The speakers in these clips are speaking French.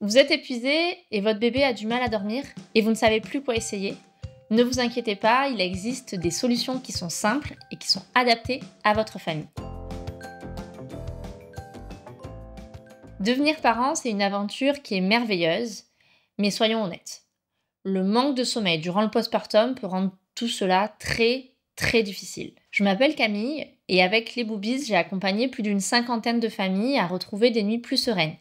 Vous êtes épuisé et votre bébé a du mal à dormir et vous ne savez plus quoi essayer? Ne vous inquiétez pas, il existe des solutions qui sont simples et qui sont adaptées à votre famille. Devenir parent, c'est une aventure qui est merveilleuse, mais soyons honnêtes. Le manque de sommeil durant le postpartum peut rendre tout cela très difficile. Je m'appelle Camille et avec les Boobies, j'ai accompagné plus d'une cinquantaine de familles à retrouver des nuits plus sereines,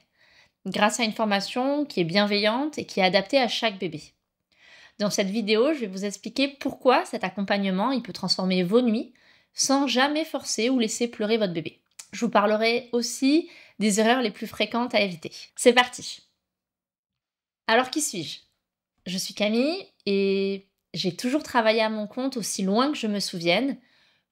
grâce à une formation qui est bienveillante et qui est adaptée à chaque bébé. Dans cette vidéo, je vais vous expliquer pourquoi cet accompagnement il peut transformer vos nuits sans jamais forcer ou laisser pleurer votre bébé. Je vous parlerai aussi des erreurs les plus fréquentes à éviter. C'est parti! Alors qui suis-je? Je suis Camille et j'ai toujours travaillé à mon compte aussi loin que je me souvienne.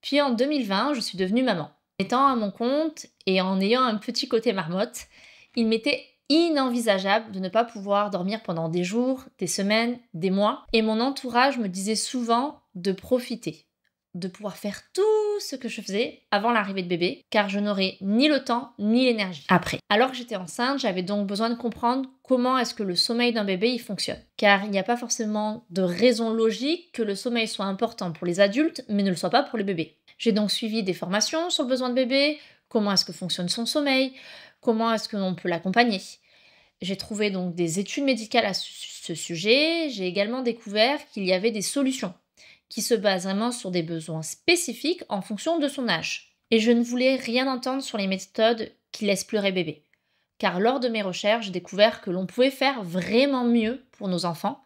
Puis en 2020, je suis devenue maman. Étant à mon compte et en ayant un petit côté marmotte, il m'était inenvisageable de ne pas pouvoir dormir pendant des jours, des semaines, des mois. Et mon entourage me disait souvent de profiter, de pouvoir faire tout ce que je faisais avant l'arrivée de bébé, car je n'aurais ni le temps ni l'énergie après. Alors que j'étais enceinte, j'avais donc besoin de comprendre comment est-ce que le sommeil d'un bébé il fonctionne. Car il n'y a pas forcément de raison logique que le sommeil soit important pour les adultes, mais ne le soit pas pour les bébés. J'ai donc suivi des formations sur le besoin de bébé, comment est-ce que fonctionne son sommeil, comment est-ce qu'on peut l'accompagner. J'ai trouvé donc des études médicales à ce sujet. J'ai également découvert qu'il y avait des solutions qui se basent vraiment sur des besoins spécifiques en fonction de son âge. Et je ne voulais rien entendre sur les méthodes qui laissent pleurer bébé. Car lors de mes recherches, j'ai découvert que l'on pouvait faire vraiment mieux pour nos enfants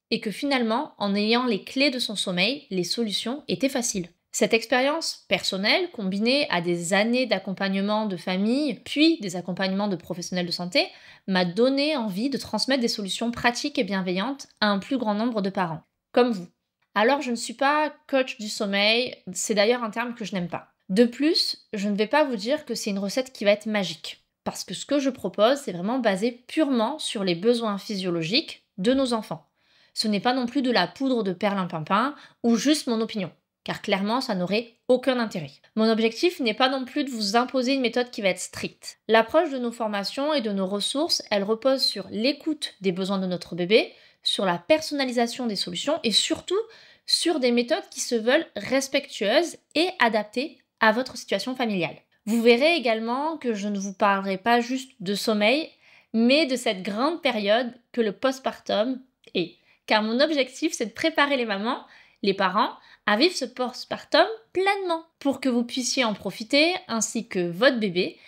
et que finalement, en ayant les clés de son sommeil, les solutions étaient faciles. Cette expérience personnelle, combinée à des années d'accompagnement de famille, puis des accompagnements de professionnels de santé, m'a donné envie de transmettre des solutions pratiques et bienveillantes à un plus grand nombre de parents, comme vous. Alors, je ne suis pas coach du sommeil, c'est d'ailleurs un terme que je n'aime pas. De plus, je ne vais pas vous dire que c'est une recette qui va être magique, parce que ce que je propose, c'est vraiment basé purement sur les besoins physiologiques de nos enfants. Ce n'est pas non plus de la poudre de perlimpinpin ou juste mon opinion, car clairement, ça n'aurait aucun intérêt. Mon objectif n'est pas non plus de vous imposer une méthode qui va être stricte. L'approche de nos formations et de nos ressources, elle repose sur l'écoute des besoins de notre bébé, sur la personnalisation des solutions et surtout sur des méthodes qui se veulent respectueuses et adaptées à votre situation familiale. Vous verrez également que je ne vous parlerai pas juste de sommeil, mais de cette grande période que le postpartum est. Car mon objectif, c'est de préparer les mamans, les parents, à vivre ce postpartum pleinement pour que vous puissiez en profiter ainsi que votre bébé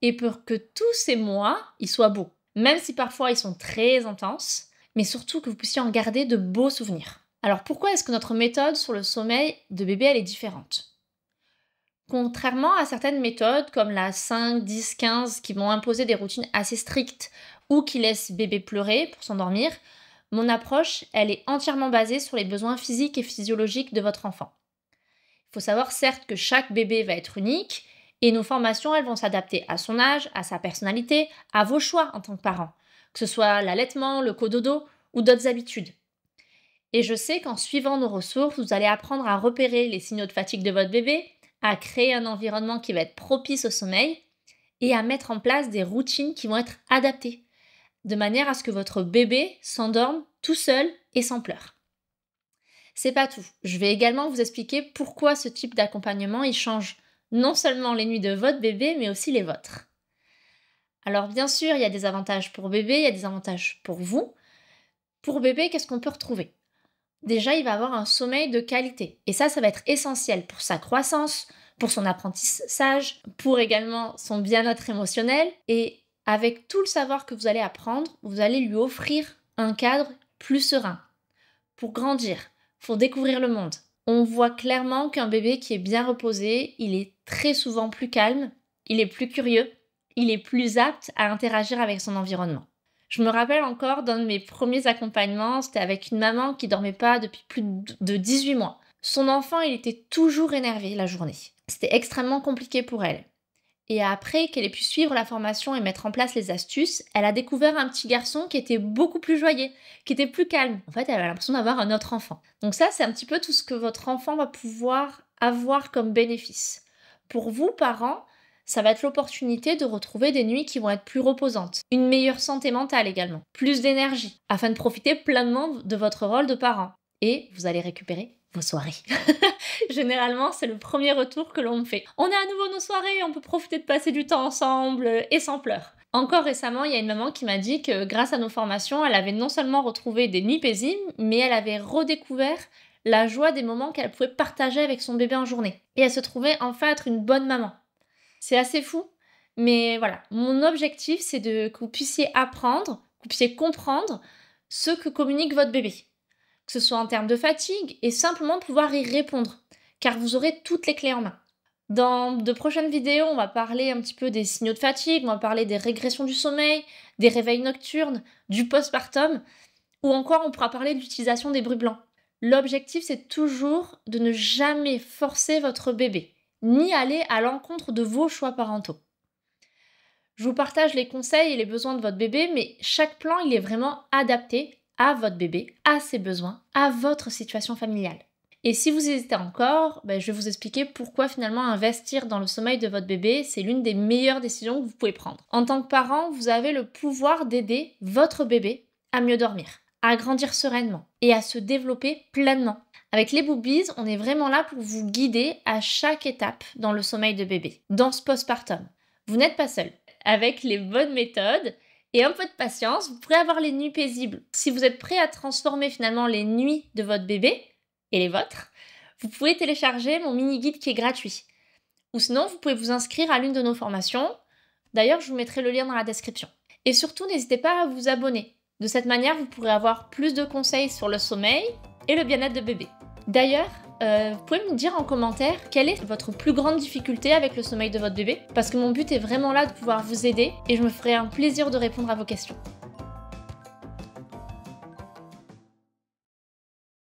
et pour que tous ces mois, ils soient beaux. Même si parfois ils sont très intenses, mais surtout que vous puissiez en garder de beaux souvenirs. Alors pourquoi est-ce que notre méthode sur le sommeil de bébé elle est différente? Contrairement à certaines méthodes comme la 5, 10, 15 qui vont imposer des routines assez strictes ou qui laissent bébé pleurer pour s'endormir, mon approche elle est entièrement basée sur les besoins physiques et physiologiques de votre enfant. Il faut savoir certes que chaque bébé va être unique et nos formations elles vont s'adapter à son âge, à sa personnalité, à vos choix en tant que parent, que ce soit l'allaitement, le cododo ou d'autres habitudes. Et je sais qu'en suivant nos ressources, vous allez apprendre à repérer les signaux de fatigue de votre bébé, à créer un environnement qui va être propice au sommeil et à mettre en place des routines qui vont être adaptées, de manière à ce que votre bébé s'endorme tout seul et sans pleurs. C'est pas tout. Je vais également vous expliquer pourquoi ce type d'accompagnement il change non seulement les nuits de votre bébé, mais aussi les vôtres. Alors bien sûr, il y a des avantages pour bébé, il y a des avantages pour vous. Pour bébé, qu'est-ce qu'on peut retrouver? Déjà, il va avoir un sommeil de qualité. Et ça va être essentiel pour sa croissance, pour son apprentissage, pour également son bien-être émotionnel. Et avec tout le savoir que vous allez apprendre, vous allez lui offrir un cadre plus serein pour grandir, pour découvrir le monde. On voit clairement qu'un bébé qui est bien reposé, il est très souvent plus calme, il est plus curieux, il est plus apte à interagir avec son environnement. Je me rappelle encore d'un de mes premiers accompagnements, c'était avec une maman qui dormait pas depuis plus de 18 mois. Son enfant, il était toujours énervé la journée. C'était extrêmement compliqué pour elle. Et après qu'elle ait pu suivre la formation et mettre en place les astuces, elle a découvert un petit garçon qui était beaucoup plus joyeux, qui était plus calme. En fait, elle avait l'impression d'avoir un autre enfant. Donc ça, c'est un petit peu tout ce que votre enfant va pouvoir avoir comme bénéfice. Pour vous, parents, ça va être l'opportunité de retrouver des nuits qui vont être plus reposantes, une meilleure santé mentale également, plus d'énergie, afin de profiter pleinement de votre rôle de parent. Et vous allez récupérer vos soirées. Généralement, c'est le premier retour que l'on me fait. On a à nouveau nos soirées, on peut profiter de passer du temps ensemble et sans pleurs. Encore récemment, il y a une maman qui m'a dit que grâce à nos formations, elle avait non seulement retrouvé des nuits paisibles, mais elle avait redécouvert la joie des moments qu'elle pouvait partager avec son bébé en journée. Et elle se trouvait enfin être une bonne maman. C'est assez fou, mais voilà. Mon objectif, c'est que vous puissiez apprendre, que vous puissiez comprendre ce que communique votre bébé. Que ce soit en termes de fatigue et simplement pouvoir y répondre, car vous aurez toutes les clés en main. Dans de prochaines vidéos, on va parler un petit peu des signaux de fatigue, on va parler des régressions du sommeil, des réveils nocturnes, du postpartum, ou encore on pourra parler de l'utilisation des bruits blancs. L'objectif, c'est toujours de ne jamais forcer votre bébé, ni aller à l'encontre de vos choix parentaux. Je vous partage les conseils et les besoins de votre bébé, mais chaque plan, il est vraiment adapté à votre bébé, à ses besoins, à votre situation familiale. Et si vous hésitez encore, je vais vous expliquer pourquoi finalement investir dans le sommeil de votre bébé, c'est l'une des meilleures décisions que vous pouvez prendre. En tant que parent, vous avez le pouvoir d'aider votre bébé à mieux dormir, à grandir sereinement et à se développer pleinement. Avec les Boobies, on est vraiment là pour vous guider à chaque étape dans le sommeil de bébé, dans ce postpartum. Vous n'êtes pas seul. Avec les bonnes méthodes et un peu de patience, vous pourrez avoir les nuits paisibles. Si vous êtes prêt à transformer finalement les nuits de votre bébé et les vôtres, vous pouvez télécharger mon mini-guide qui est gratuit. Ou sinon, vous pouvez vous inscrire à l'une de nos formations. D'ailleurs, je vous mettrai le lien dans la description. Et surtout, n'hésitez pas à vous abonner. De cette manière, vous pourrez avoir plus de conseils sur le sommeil et le bien-être de bébé. D'ailleurs, vous pouvez me dire en commentaire quelle est votre plus grande difficulté avec le sommeil de votre bébé, parce que mon but est vraiment là de pouvoir vous aider et je me ferai un plaisir de répondre à vos questions.